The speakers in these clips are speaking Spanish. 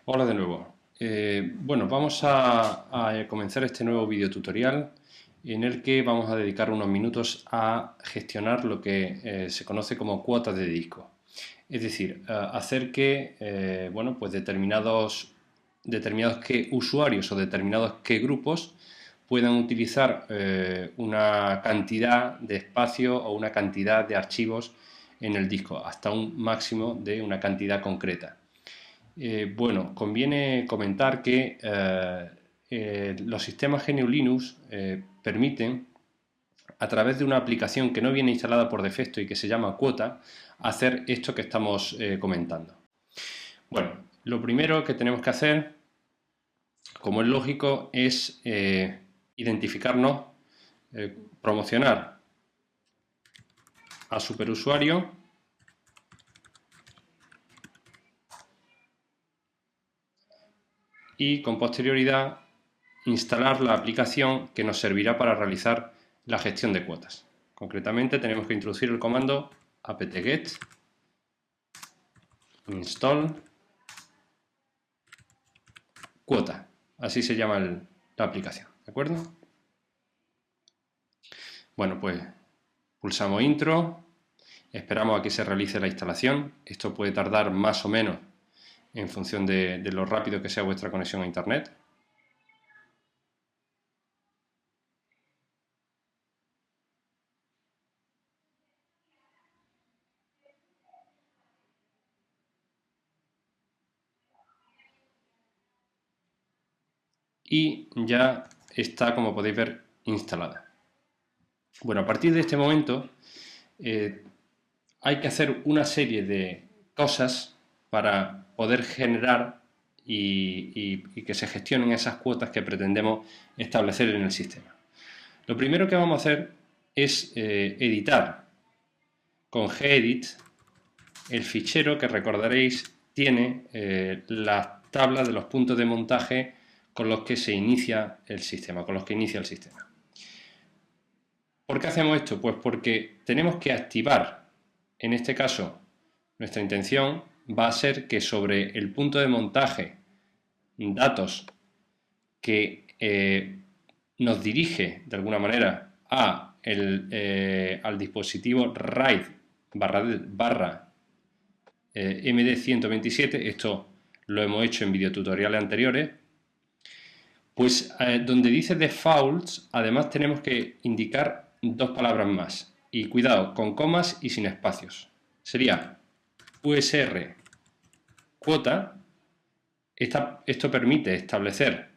Hola de nuevo. Bueno, vamos a comenzar este nuevo video tutorial en el que vamos a dedicar unos minutos a gestionar lo que se conoce como cuotas de disco. Es decir, hacer que bueno, pues determinados que usuarios o determinados que grupos puedan utilizar una cantidad de espacio o una cantidad de archivos en el disco, hasta un máximo de una cantidad concreta. Bueno, conviene comentar que los sistemas GNU Linux permiten, a través de una aplicación que no viene instalada por defecto y que se llama Quota, hacer esto que estamos comentando. Bueno, lo primero que tenemos que hacer, como es lógico, es identificarnos, promocionar a superusuario y con posterioridad instalar la aplicación que nos servirá para realizar la gestión de cuotas. Concretamente tenemos que introducir el comando apt-get install cuota, así se llama la aplicación, ¿de acuerdo? Bueno, pues pulsamos intro, esperamos a que se realice la instalación. Esto puede tardar más o menos en función de lo rápido que sea vuestra conexión a internet. Y ya está, como podéis ver, instalada. Bueno, a partir de este momento hay que hacer una serie de cosas para poder generar y que se gestionen esas cuotas que pretendemos establecer en el sistema. Lo primero que vamos a hacer es editar con gedit el fichero que recordaréis tiene las tablas de los puntos de montaje con los que se inicia el sistema, ¿Por qué hacemos esto? Pues porque tenemos que activar, en este caso, nuestra intención va a ser que sobre el punto de montaje datos que nos dirige de alguna manera al dispositivo RAID barra MD127, esto lo hemos hecho en videotutoriales anteriores, pues donde dice defaults, además tenemos que indicar dos palabras más. Y cuidado, con comas y sin espacios. Sería USR cuota. Esto permite establecer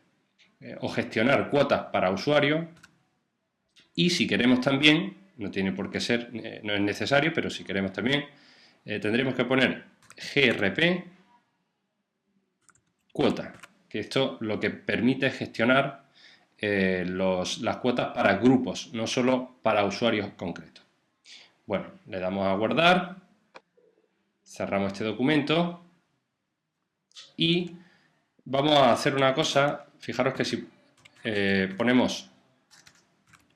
o gestionar cuotas para usuarios. Y si queremos también, no tiene por qué ser, no es necesario, pero si queremos también, tendremos que poner grp cuota, que esto lo que permite es gestionar las cuotas para grupos, no solo para usuarios concretos. Bueno, le damos a guardar, cerramos este documento y vamos a hacer una cosa. Fijaros que si ponemos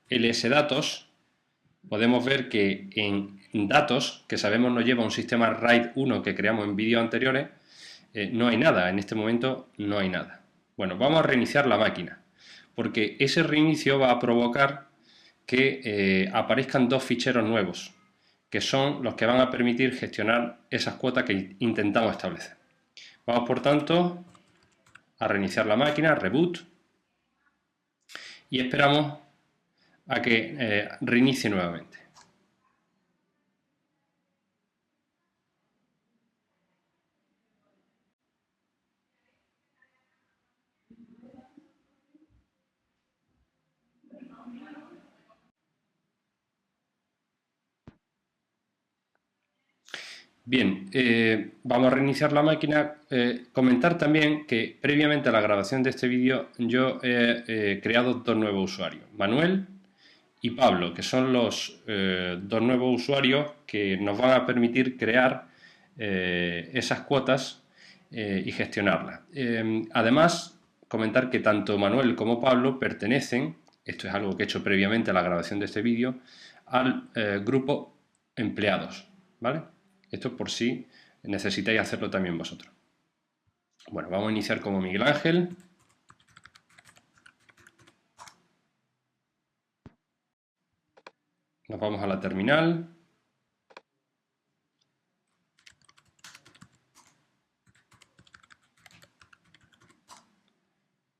lsdatos, podemos ver que en datos, que sabemos nos lleva a un sistema RAID 1 que creamos en vídeos anteriores, no hay nada, en este momento no hay nada. Bueno, vamos a reiniciar la máquina, porque ese reinicio va a provocar que aparezcan dos ficheros nuevos, que son los que van a permitir gestionar esas cuotas que intentamos establecer. Vamos, por tanto, a reiniciar la máquina, reboot, y esperamos a que reinicie nuevamente. Bien, vamos a reiniciar la máquina. Comentar también que previamente a la grabación de este vídeo yo he creado dos nuevos usuarios, Manuel y Pablo, que son los dos nuevos usuarios que nos van a permitir crear esas cuotas y gestionarlas. Además, comentar que tanto Manuel como Pablo pertenecen, esto es algo que he hecho previamente a la grabación de este vídeo, al grupo empleados, ¿vale? Esto por si necesitáis hacerlo también vosotros. Bueno, vamos a iniciar como Miguel Ángel. Nos vamos a la terminal.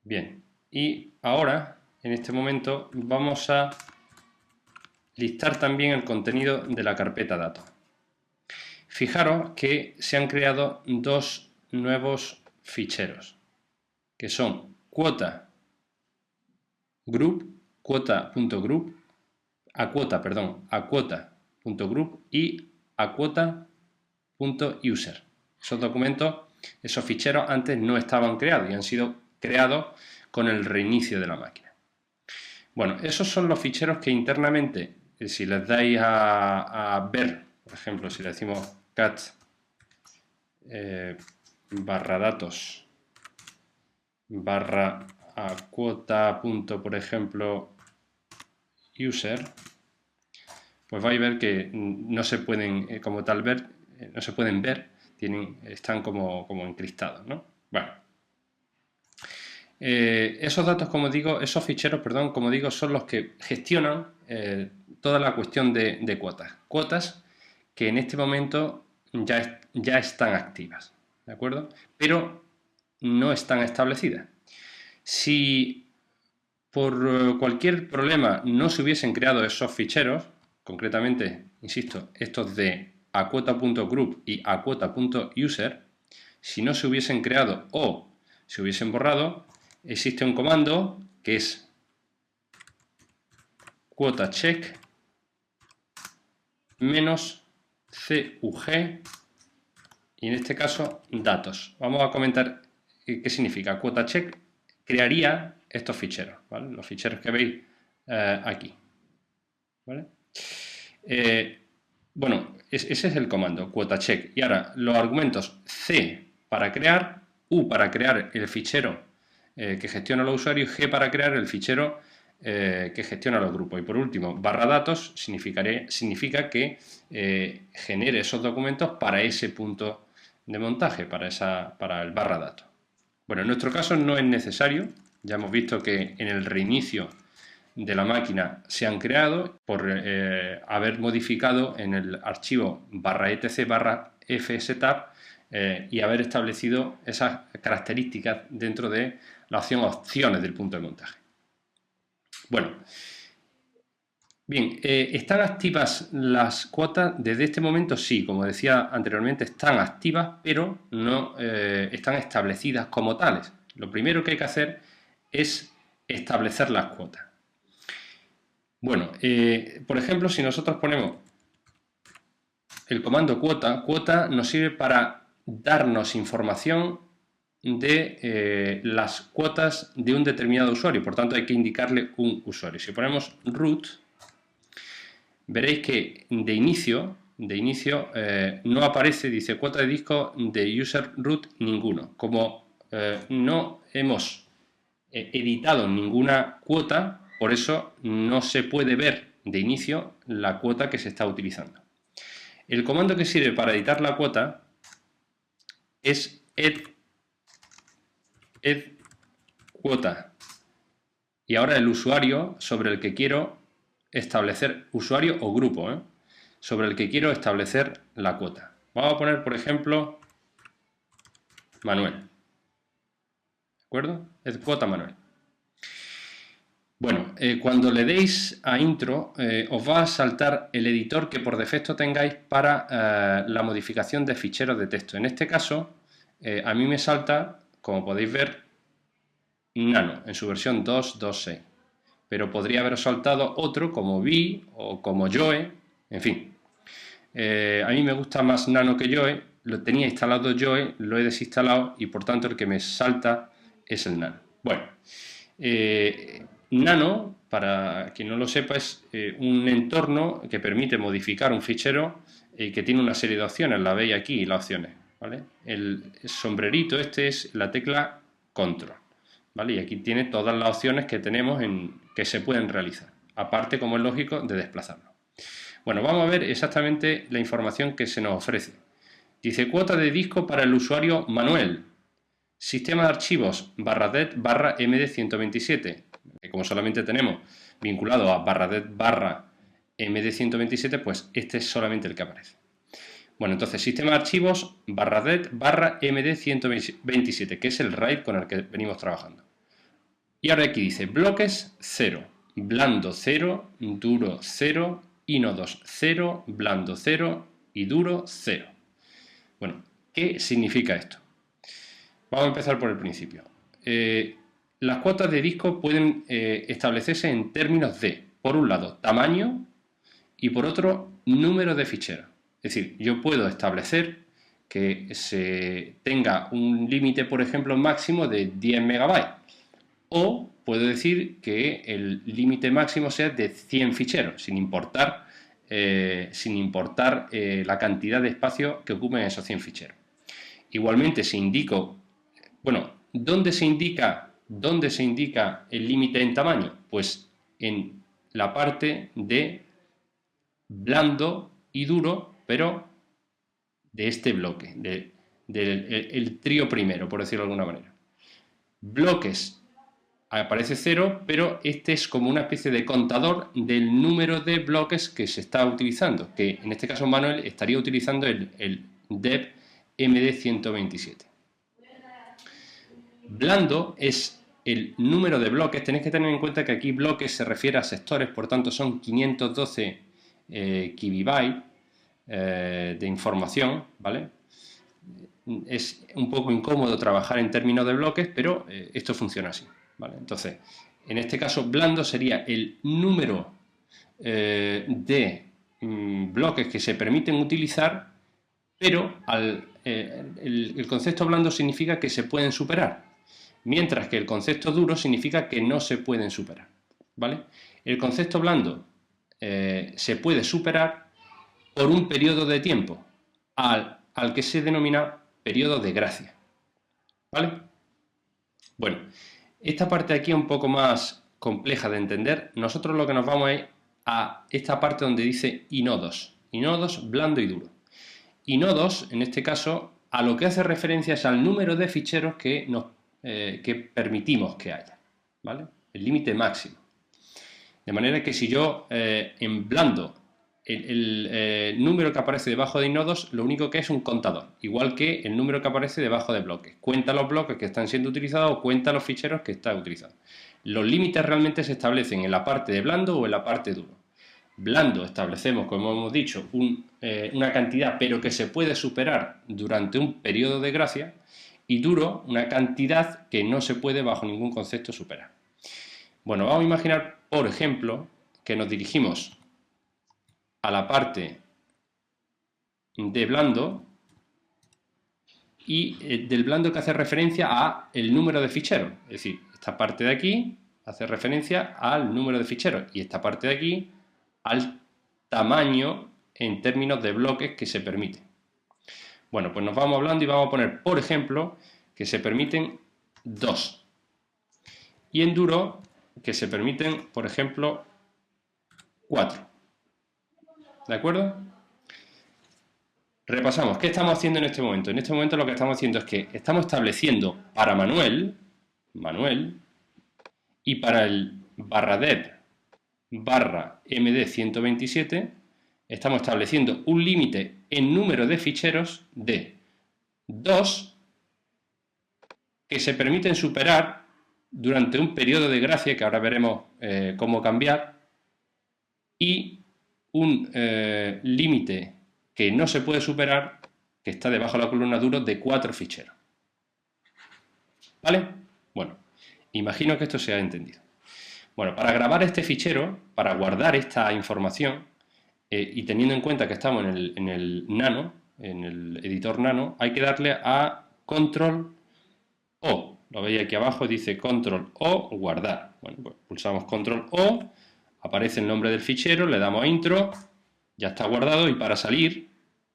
Bien, y ahora, en este momento, vamos a listar también el contenido de la carpeta datos. Fijaros que se han creado dos nuevos ficheros, que son cuota group, cuota.group, acuota.group y acuota.user. Esos documentos, esos ficheros antes no estaban creados y han sido creados con el reinicio de la máquina. Bueno, esos son los ficheros que internamente, si les dais a ver, por ejemplo, si le decimos cat barra datos barra acuota punto, por ejemplo, user, pues vais a ver que no se pueden como tal ver, no se pueden ver, están como encriptados, ¿no? Bueno, esos datos, como digo, esos ficheros, perdón, como digo, son los que gestionan toda la cuestión de cuotas. Cuotas que en este momento ya están activas, ¿de acuerdo? Pero no están establecidas. Si por cualquier problema no se hubiesen creado esos ficheros, concretamente, insisto, estos de acuota.group y acuota.user, si no se hubiesen creado o se hubiesen borrado, existe un comando que es cuota check menos cug y en este caso datos. Vamos a comentar qué significa. Cuota check crearía estos ficheros, ¿vale? Los ficheros que veis aquí, ¿vale? Bueno, ese es el comando, cuota check. Y ahora los argumentos C para crear, U para crear el fichero que gestiona los usuarios, G para crear el fichero que gestiona los grupos. Y por último, barra datos significa que genere esos documentos para ese punto de montaje, para el barra datos. Bueno, en nuestro caso no es necesario. Ya hemos visto que en el reinicio de la máquina se han creado por haber modificado en el archivo /etc /fsetup y haber establecido esas características dentro de la opción opciones del punto de montaje. Bueno, bien, ¿están activas las cuotas? Desde este momento sí, como decía anteriormente, están activas, pero no están establecidas como tales. Lo primero que hay que hacer es establecer las cuotas. Bueno, por ejemplo, si nosotros ponemos el comando cuota nos sirve para darnos información de las cuotas de un determinado usuario, por tanto hay que indicarle un usuario. Si ponemos root, veréis que de inicio no aparece, dice cuota de disco de user root ninguno. Como no hemos editado ninguna cuota, por eso no se puede ver de inicio la cuota que se está utilizando. El comando que sirve para editar la cuota es add cuota. Y ahora el usuario sobre el que quiero establecer, usuario o grupo, sobre el que quiero establecer la cuota. Vamos a poner, por ejemplo, Manuel. ¿De acuerdo? Add cuota Manuel. Bueno, cuando le deis a intro os va a saltar el editor que por defecto tengáis para la modificación de ficheros de texto. En este caso, a mí me salta, como podéis ver, Nano en su versión 2.2.6. Pero podría haber saltado otro como Vi o como Joe, en fin. A mí me gusta más Nano que Joe, lo tenía instalado Joe, lo he desinstalado y por tanto el que me salta es el Nano. Bueno, Nano, para quien no lo sepa, es un entorno que permite modificar un fichero y que tiene una serie de opciones, la veis aquí, las opciones, ¿vale? El sombrerito este es la tecla Control, ¿vale? Y aquí tiene todas las opciones que tenemos que se pueden realizar, aparte, como es lógico, de desplazarnos. Bueno, vamos a ver exactamente la información que se nos ofrece. Dice cuota de disco para el usuario Manuel. Sistema de archivos /det /md127, que como solamente tenemos vinculado a /det /md127, pues este es solamente el que aparece. Bueno, entonces sistema de archivos /det /md127, que es el RAID con el que venimos trabajando. Y ahora aquí dice bloques 0, blando 0, duro 0, inodos 0, blando 0 y duro 0. Bueno, ¿qué significa esto? Vamos a empezar por el principio. Las cuotas de disco pueden establecerse en términos de, por un lado, tamaño y por otro, número de ficheros. Es decir, yo puedo establecer que se tenga un límite, por ejemplo, máximo de 10 megabytes. O puedo decir que el límite máximo sea de 100 ficheros, sin importar la cantidad de espacio que ocupen esos 100 ficheros. Igualmente, si indico, bueno, ¿dónde se indica el límite en tamaño? Pues en la parte de blando y duro, pero de este bloque, del trío primero, por decirlo de alguna manera. Bloques aparece 0, pero este es como una especie de contador del número de bloques que se está utilizando, que en este caso Manuel estaría utilizando el dev MD127. Blando es el número de bloques. Tenéis que tener en cuenta que aquí bloques se refiere a sectores, por tanto son 512 kibibytes de información, ¿vale? Es un poco incómodo trabajar en términos de bloques, pero esto funciona así, ¿vale? Entonces, en este caso, blando sería el número de bloques que se permiten utilizar, pero el concepto blando significa que se pueden superar, mientras que el concepto duro significa que no se pueden superar, ¿vale? El concepto blando se puede superar por un periodo de tiempo al que se denomina periodo de gracia, ¿vale? Bueno, esta parte de aquí es un poco más compleja de entender. Nosotros lo que nos vamos es a esta parte donde dice inodos, blando y duro. Inodos, en este caso, a lo que hace referencia es al número de ficheros que permitimos que haya, ¿vale? El límite máximo. De manera que si yo en blando el número que aparece debajo de inodos, lo único que es un contador, igual que el número que aparece debajo de bloques. Cuenta los bloques que están siendo utilizados o cuenta los ficheros que están utilizando. Los límites realmente se establecen en la parte de blando o en la parte duro. Blando establecemos, como hemos dicho, una cantidad, pero que se puede superar durante un periodo de gracia, y duro, una cantidad que no se puede bajo ningún concepto superar. Bueno, vamos a imaginar, por ejemplo, que nos dirigimos a la parte de blando y del blando que hace referencia a el número de ficheros. Es decir, esta parte de aquí hace referencia al número de ficheros y esta parte de aquí al tamaño en términos de bloques que se permite. Bueno, pues nos vamos hablando y vamos a poner, por ejemplo, que se permiten 2. Y en duro, que se permiten, por ejemplo, 4. ¿De acuerdo? Repasamos, ¿qué estamos haciendo en este momento? En este momento lo que estamos haciendo es que estamos estableciendo para Manuel, y para el /dev /md127, estamos estableciendo un límite en número de ficheros de 2 que se permiten superar durante un periodo de gracia, que ahora veremos cómo cambiar, y un límite que no se puede superar, que está debajo de la columna duro, de 4 ficheros. ¿Vale? Bueno, imagino que esto se ha entendido. Bueno, para grabar este fichero, para guardar esta información, y teniendo en cuenta que estamos en el Nano, en el editor Nano, hay que darle a Control O. Lo veis aquí abajo, dice Control O, guardar. Bueno, pues pulsamos Control O, aparece el nombre del fichero, le damos a Intro, ya está guardado, y para salir,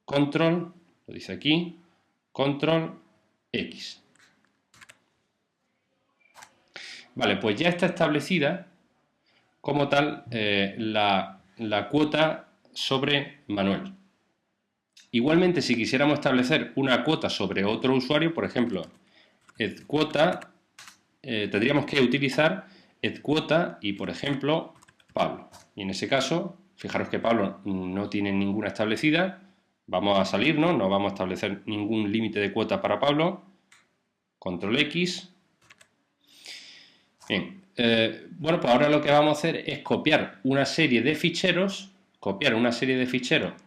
Control, lo dice aquí, Control X. Vale, pues ya está establecida como tal la cuota sobre Manuel. Igualmente, si quisiéramos establecer una cuota sobre otro usuario, por ejemplo, edQuota, tendríamos que utilizar edQuota y, por ejemplo, Pablo. Y en ese caso, fijaros que Pablo no tiene ninguna establecida. Vamos a salirnos, no vamos a establecer ningún límite de cuota para Pablo. Control X. Bien, bueno, pues ahora lo que vamos a hacer es copiar una serie de ficheros,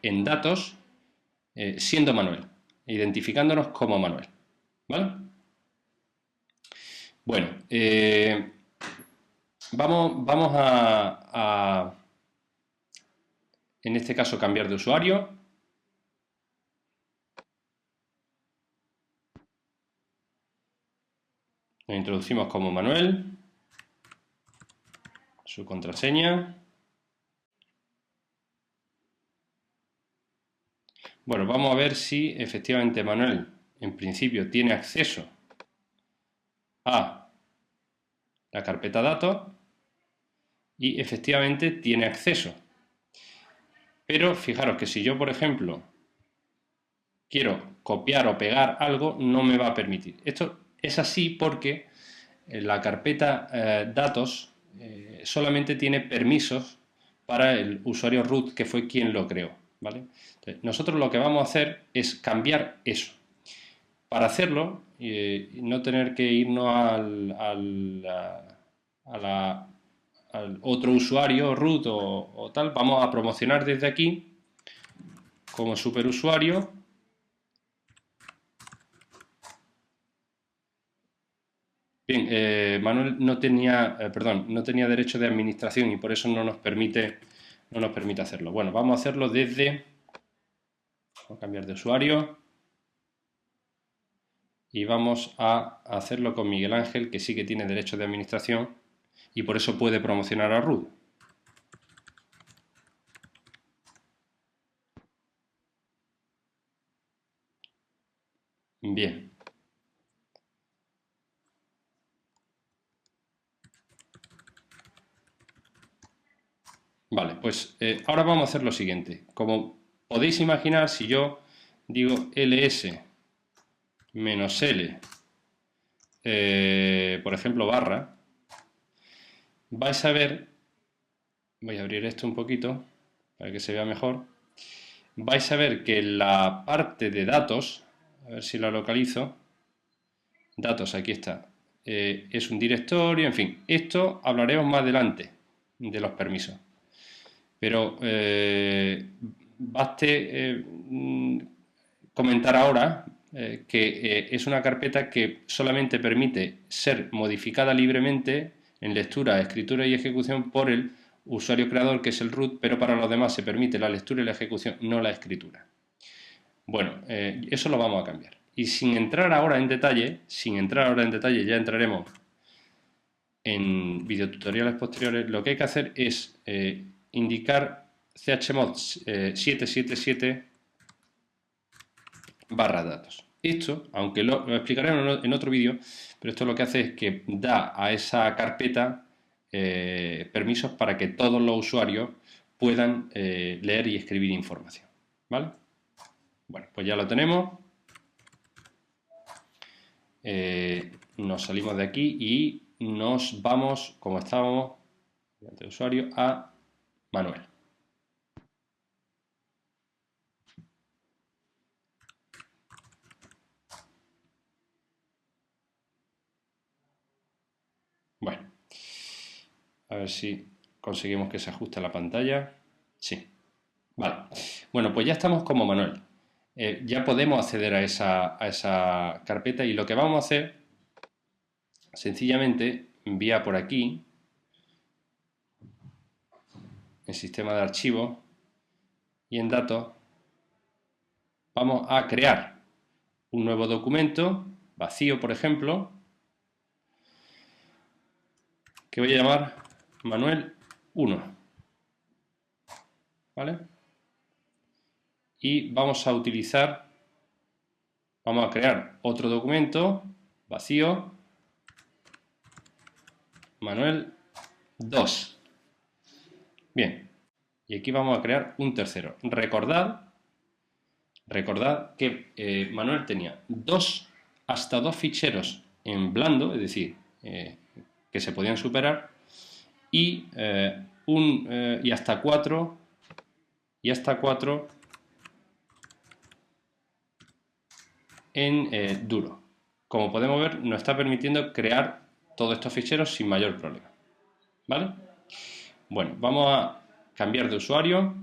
en datos, siendo Manuel, identificándonos como Manuel, ¿vale? Bueno, vamos a, en este caso, cambiar de usuario. Nos introducimos como Manuel, su contraseña. Bueno, vamos a ver si efectivamente Manuel, en principio, tiene acceso a la carpeta datos y efectivamente tiene acceso. Pero fijaros que si yo, por ejemplo, quiero copiar o pegar algo, no me va a permitir. Esto es así porque la carpeta datos solamente tiene permisos para el usuario root, que fue quien lo creó, ¿vale? Entonces, nosotros lo que vamos a hacer es cambiar eso. Para hacerlo, no tener que irnos al otro usuario root o tal, vamos a promocionar desde aquí como superusuario bien, Manuel no tenía, no tenía derecho de administración y por eso no nos permite hacerlo. Bueno, vamos a hacerlo desde, vamos a cambiar de usuario y vamos a hacerlo con Miguel Ángel, que sí que tiene derecho de administración y por eso puede promocionar a root. Bien. Vale, pues ahora vamos a hacer lo siguiente. Como podéis imaginar, si yo digo ls menos l, por ejemplo, barra, vais a ver, voy a abrir esto un poquito para que se vea mejor, vais a ver que la parte de datos, a ver si la localizo, datos, aquí está, es un directorio, en fin, esto hablaremos más adelante de los permisos. Pero baste comentar ahora que es una carpeta que solamente permite ser modificada libremente en lectura, escritura y ejecución por el usuario creador, que es el root, pero para los demás se permite la lectura y la ejecución, no la escritura. Bueno, eso lo vamos a cambiar. Y sin entrar ahora en detalle, ya entraremos en videotutoriales posteriores, lo que hay que hacer es indicar chmod 777 barra datos. Esto, aunque lo explicaré en otro vídeo, pero esto lo que hace es que da a esa carpeta permisos para que todos los usuarios puedan leer y escribir información. ¿Vale? Bueno, pues ya lo tenemos. Nos salimos de aquí y nos vamos, como estábamos, de usuario, a Manuel. Bueno, a ver si conseguimos que se ajuste la pantalla. Sí. Vale. Bueno, pues ya estamos como Manuel. Ya podemos acceder a esa carpeta y lo que vamos a hacer, sencillamente, vía por aquí, en sistema de archivos y en datos, vamos a crear un nuevo documento, vacío por ejemplo, que voy a llamar Manuel 1. ¿Vale? Y vamos a crear otro documento vacío, Manuel 2. Bien, y aquí vamos a crear un tercero. Recordad que Manuel tenía hasta dos ficheros en blando, es decir, que se podían superar, y hasta 4 en duro. Como podemos ver, nos está permitiendo crear todos estos ficheros sin mayor problema. ¿Vale? Bueno, vamos a cambiar de usuario.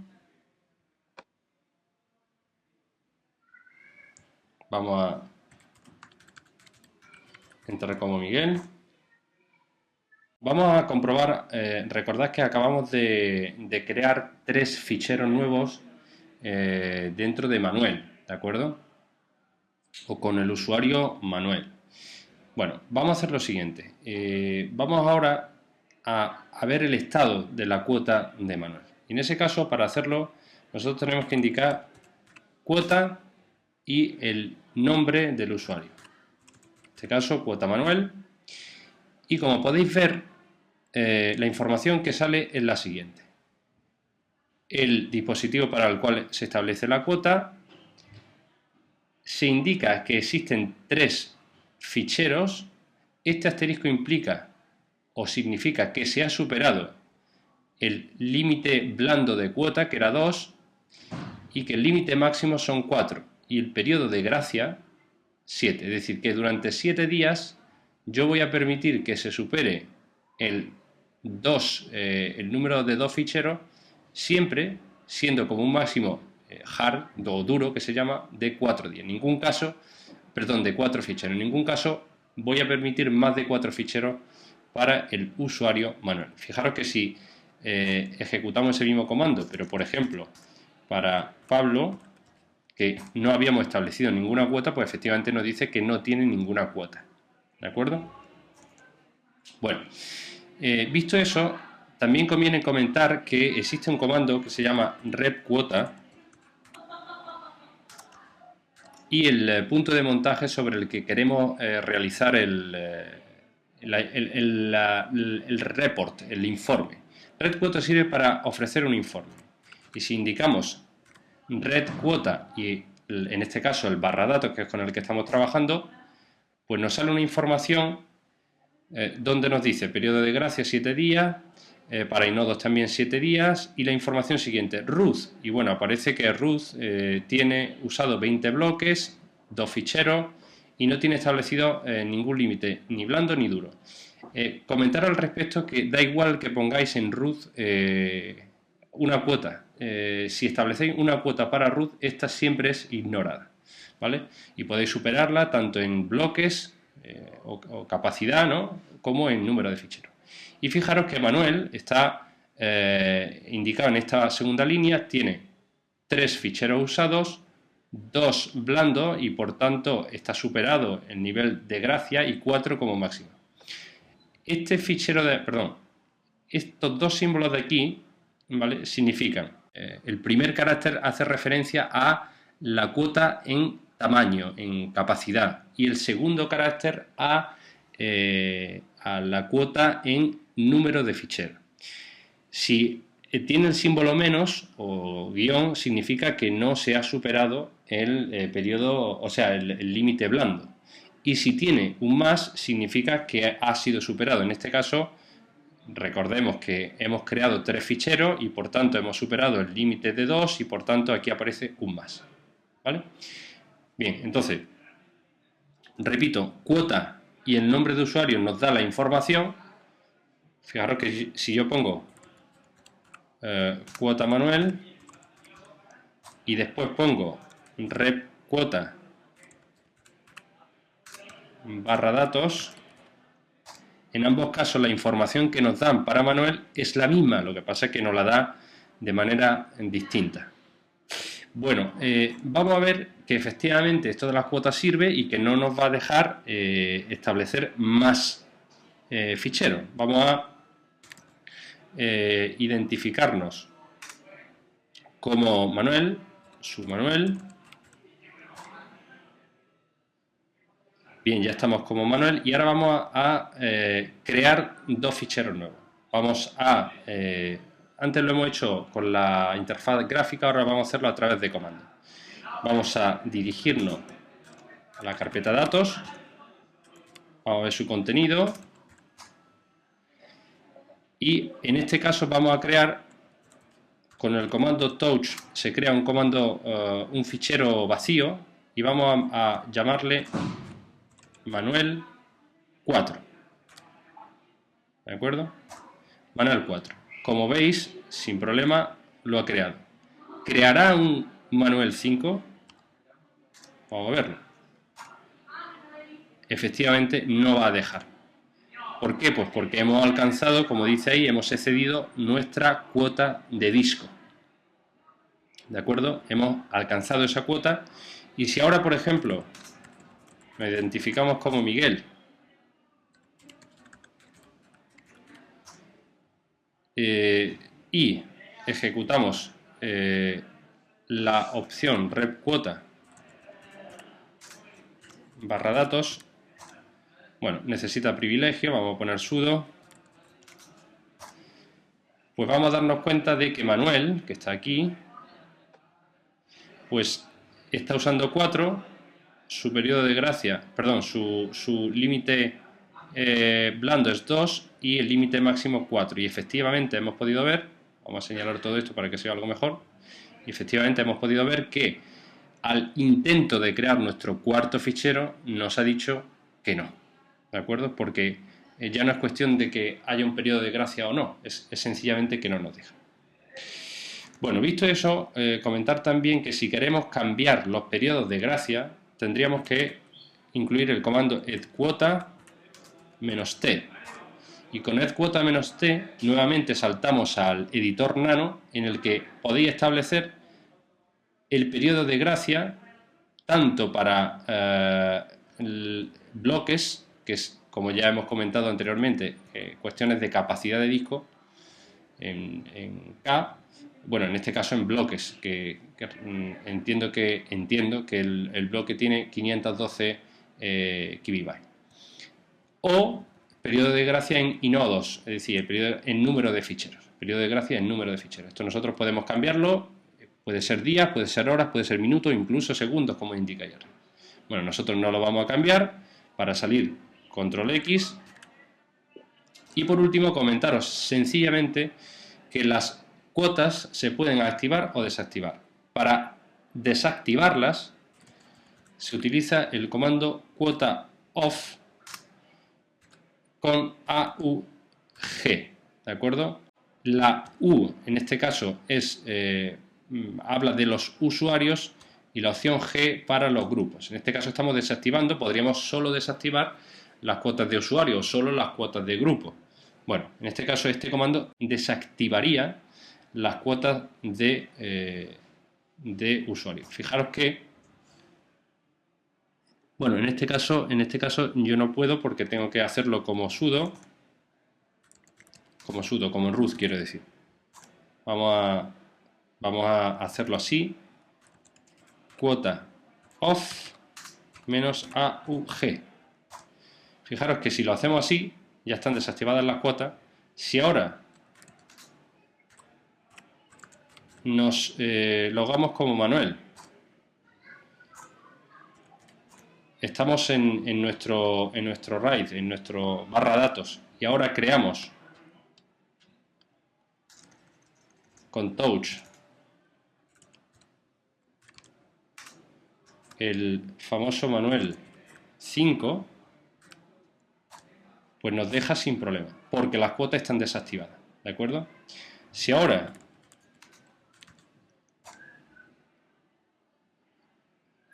Vamos a entrar como Miguel. Vamos a comprobar, recordad que acabamos de crear 3 ficheros nuevos dentro de Manuel, ¿de acuerdo? O con el usuario Manuel. Bueno, vamos a hacer lo siguiente. Vamos ahora a ver el estado de la cuota de Manuel. Y en ese caso, para hacerlo, nosotros tenemos que indicar cuota y el nombre del usuario. En este caso, cuota Manuel. Y como podéis ver, la información que sale es la siguiente. El dispositivo para el cual se establece la cuota. Se indica que existen 3 ficheros. Este asterisco implica o significa que se ha superado el límite blando de cuota, que era 2, y que el límite máximo son 4, y el periodo de gracia 7. Es decir, que durante 7 días yo voy a permitir que se supere el número de 2 ficheros, siempre siendo como un máximo hard o duro, que se llama, de 4 días. En ningún caso, perdón, de 4 ficheros. En ningún caso voy a permitir más de 4 ficheros para el usuario Manuel. Fijaros que si ejecutamos ese mismo comando, pero por ejemplo para Pablo, que no habíamos establecido ninguna cuota, pues efectivamente nos dice que no tiene ninguna cuota. ¿De acuerdo? Bueno, visto eso, también conviene comentar que existe un comando que se llama repquota y el punto de montaje sobre el que queremos realizar el report, el informe. Repquota sirve para ofrecer un informe. Y si indicamos repquota y en este caso el barra datos, que es con el que estamos trabajando, pues nos sale una información donde nos dice periodo de gracia 7 días, para inodos también 7 días, y la información siguiente, Ruth. Y bueno, aparece que Ruth tiene usado 20 bloques, 2 ficheros, y no tiene establecido ningún límite, ni blando ni duro. Comentar al respecto que da igual que pongáis en Ruth una cuota. Si establecéis una cuota para Ruth, esta siempre es ignorada, ¿vale? Y podéis superarla tanto en bloques o capacidad, ¿no?, como en número de ficheros. Y fijaros que Manuel está indicado en esta segunda línea, tiene 3 ficheros usados, 2 blandos y por tanto está superado el nivel de gracia, y 4 como máximo. Estos 2 símbolos de aquí, ¿vale?, significan, el primer carácter hace referencia a la cuota en tamaño, en capacidad, y el segundo carácter a la cuota en número de ficheros. Si tiene el símbolo menos o guión, significa que no se ha superado el periodo, o sea, el límite blando. Y si tiene un más, significa que ha sido superado. En este caso, recordemos que hemos creado 3 ficheros y por tanto hemos superado el límite de 2 y por tanto aquí aparece un más. ¿Vale? Bien, entonces, repito, cuota y el nombre de usuario nos da la información. Fijaros que si yo pongo cuota Manuel y después pongo rep cuota barra datos, en ambos casos la información que nos dan para Manuel es la misma, lo que pasa es que nos la da de manera distinta. Bueno, vamos a ver que efectivamente esto de las cuotas sirve y que no nos va a dejar establecer más ficheros. Vamos a identificarnos como Manuel, submanuel. Bien, ya estamos como Manuel y ahora vamos a crear 2 ficheros nuevos. Vamos a, antes lo hemos hecho con la interfaz gráfica, ahora vamos a hacerlo a través de comandos. Vamos a dirigirnos a la carpeta datos, Vamos a ver su contenido. Y en este caso vamos a crear, con el comando touch se crea un comando, un fichero vacío, y vamos a llamarle Manuel 4. ¿De acuerdo? Manuel 4. Como veis, sin problema lo ha creado. ¿Creará un Manuel 5? Vamos a verlo. Efectivamente no va a dejar. ¿Por qué? Pues porque hemos alcanzado, como dice ahí, hemos excedido nuestra cuota de disco. ¿De acuerdo? Hemos alcanzado esa cuota. Y si ahora, por ejemplo, nos identificamos como Miguel y ejecutamos la opción rep quota barra datos, bueno, necesita privilegio, vamos a poner sudo, pues vamos a darnos cuenta de que Manuel, que está aquí, pues está usando 4, su periodo de gracia, perdón, su límite blando es 2 y el límite máximo 4. Y efectivamente hemos podido ver, vamos a señalar todo esto para que sea algo mejor, y efectivamente hemos podido ver que al intento de crear nuestro cuarto fichero nos ha dicho que no, ¿de acuerdo? Porque ya no es cuestión de que haya un periodo de gracia o no, es sencillamente que no nos deja. Bueno, visto eso, comentar también que si queremos cambiar los periodos de gracia, tendríamos que incluir el comando edquota -t. Y con edquota -t nuevamente saltamos al editor nano, en el que podéis establecer el periodo de gracia tanto para bloques, que es, como ya hemos comentado anteriormente, cuestiones de capacidad de disco en K, bueno, en este caso en bloques, que entiendo que el bloque tiene 512 KB. O periodo de gracia en inodos, es decir, el periodo en número de ficheros. Periodo de gracia en número de ficheros. Esto nosotros podemos cambiarlo, puede ser días, puede ser horas, puede ser minutos, incluso segundos, como indica ahí arriba. Bueno, nosotros no lo vamos a cambiar. Para salir, control X. Y por último, comentaros sencillamente que las cuotas se pueden activar o desactivar. Para desactivarlas se utiliza el comando quota off con AUG, ¿de acuerdo? La U en este caso es habla de los usuarios y la opción G para los grupos. En este caso estamos desactivando, podríamos solo desactivar las cuotas de usuario o solo las cuotas de grupo. Bueno, en este caso este comando desactivaría las cuotas de usuario. Fijaros que, bueno, en este caso yo no puedo porque tengo que hacerlo como sudo, como en root quiero decir. Vamos a hacerlo así, quota off -AUG. Fijaros que si lo hacemos así, ya están desactivadas las cuotas. Si ahora nos logamos como Manuel, estamos en nuestro RAID, en nuestro barra datos, y ahora creamos con touch el famoso Manuel 5, pues nos deja sin problema, porque las cuotas están desactivadas, ¿de acuerdo? Si ahora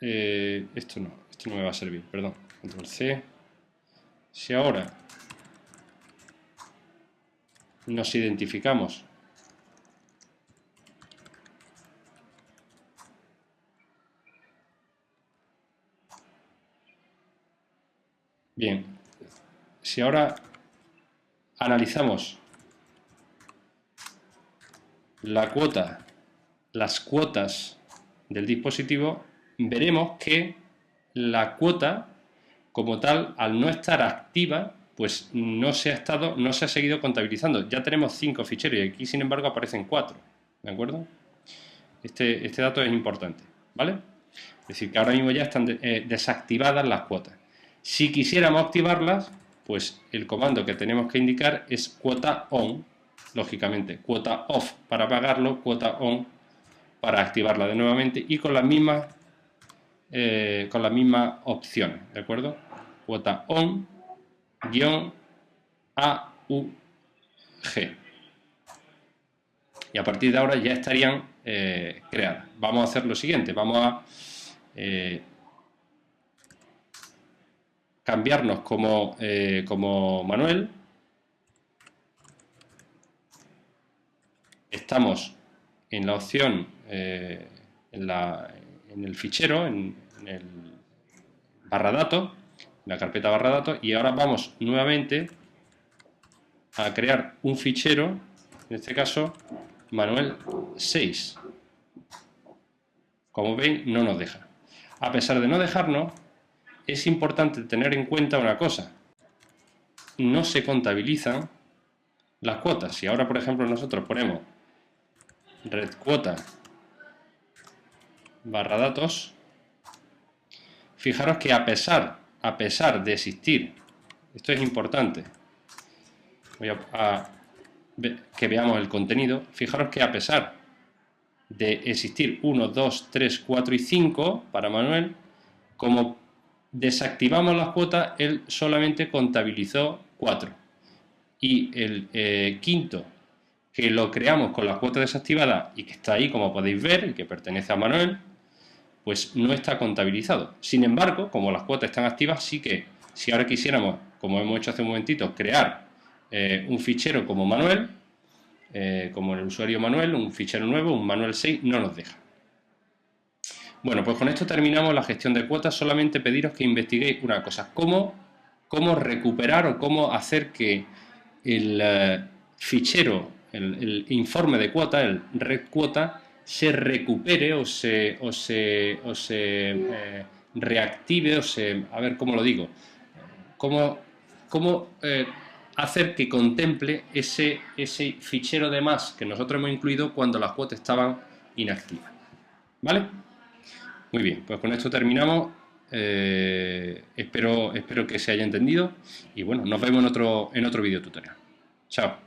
esto no me va a servir, perdón, control C. Si ahora nos identificamos bien, si ahora analizamos las cuotas del dispositivo, veremos que la cuota como tal, al no estar activa, pues no se ha seguido contabilizando. Ya tenemos 5 ficheros y aquí sin embargo aparecen 4, ¿de acuerdo? Este dato es importante, ¿vale? Es decir, que ahora mismo ya están desactivadas las cuotas. Si quisiéramos activarlas, pues el comando que tenemos que indicar es cuota on, lógicamente, cuota off para apagarlo, cuota on para activarla de nuevamente y con las mismas opciones, ¿de acuerdo? Cuota on, guión, AUG. Y a partir de ahora ya estarían creadas. Vamos a hacer lo siguiente, vamos a cambiarnos como Manuel. Estamos en la opción, en el fichero, en el barra datos, en la carpeta barra datos, y ahora vamos nuevamente a crear un fichero, en este caso Manuel 6. Como veis, no nos deja. A pesar de no dejarnos, es importante tener en cuenta una cosa: no se contabilizan las cuotas. Si ahora, por ejemplo, nosotros ponemos red cuota barra datos, fijaros que a pesar de existir, esto es importante, voy a que veamos el contenido, fijaros que a pesar de existir 1, 2, 3, 4 y 5 para Manuel, como desactivamos las cuotas, él solamente contabilizó 4. Y el quinto, que lo creamos con las cuotas desactivadas y que está ahí, como podéis ver, y que pertenece a Manuel, pues no está contabilizado. Sin embargo, como las cuotas están activas, sí que, si ahora quisiéramos, como hemos hecho hace un momentito, crear un fichero como Manuel, como el usuario Manuel, un fichero nuevo, un Manuel 6, no nos deja. Bueno, pues con esto terminamos la gestión de cuotas. Solamente pediros que investiguéis una cosa: cómo recuperar o cómo hacer que el fichero, el informe de cuota, el red cuota, se recupere o se reactive, a ver cómo lo digo, cómo hacer que contemple ese fichero de más que nosotros hemos incluido cuando las cuotas estaban inactivas. ¿Vale? Muy bien, pues con esto terminamos. Espero que se haya entendido y bueno, nos vemos en otro video tutorial. Chao.